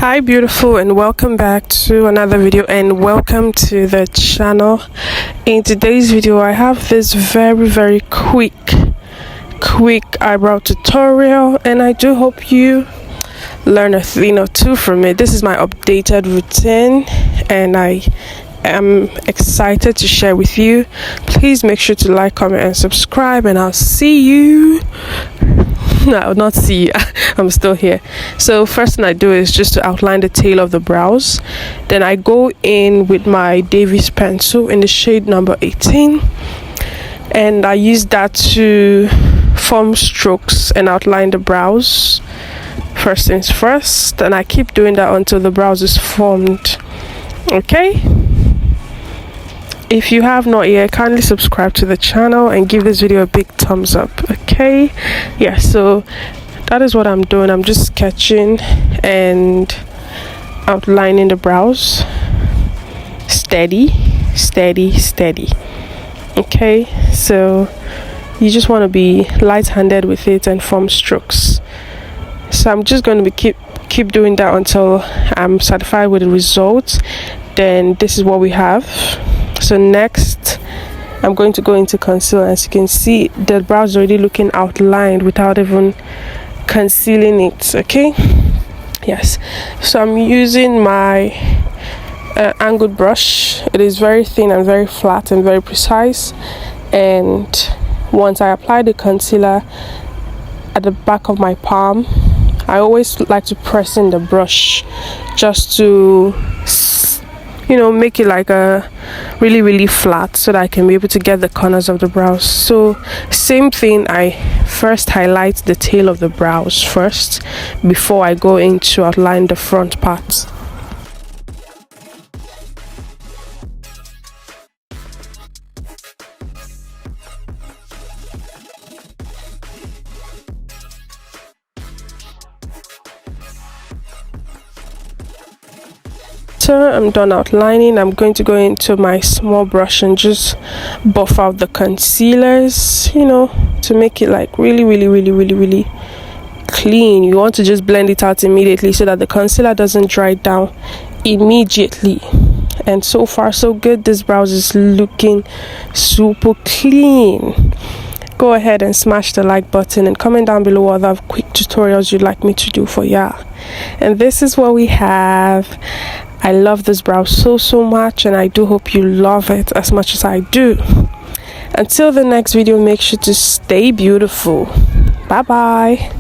Hi beautiful, and welcome back to another video, and welcome to the channel. In today's video I have this very quick eyebrow tutorial, and I do hope you learn a thing or two from it. This is my updated routine and I am excited to share with you. Please make sure to like, comment and subscribe, and I'll see you. No, I will not see you. I'm still here. So first thing I do is just to outline the tail of the brows. Then I go in with my Davis pencil in the shade number 18, and I use that to form strokes and outline the brows. First things first, and I keep doing that until the brows is formed. Okay, if you have not yet, kindly subscribe to the channel and give this video a big thumbs up. Okay, yeah, so that is what I'm doing. I'm just sketching and outlining the brows. Steady. Okay, so you just want to be light-handed with it and form strokes. So I'm just going to keep doing that until I'm satisfied with the results. Then this is what we have. So next I'm going to go into conceal. As you can see, the brows already looking outlined without even concealing it. Okay, yes, so I'm using my angled brush. It is very thin and very flat and very precise, and once I apply the concealer at the back of my palm, I always like to press in the brush just to, you know, make it like a really flat, so that I can be able to get the corners of the brows. So same thing, I first highlight the tail of the brows first before I go into outline the front part. I'm done outlining. I'm going to go into my small brush and just buff out the concealers, you know, to make it like really clean. You want to just blend it out immediately so that the concealer doesn't dry down immediately. And so far so good. This brows is looking super clean. Go ahead and smash the like button and comment down below what other quick tutorials you'd like me to do for ya. And this is what we have. I love this brow so much, and I do hope you love it as much as I do. Until the next video, make sure to stay beautiful. Bye bye.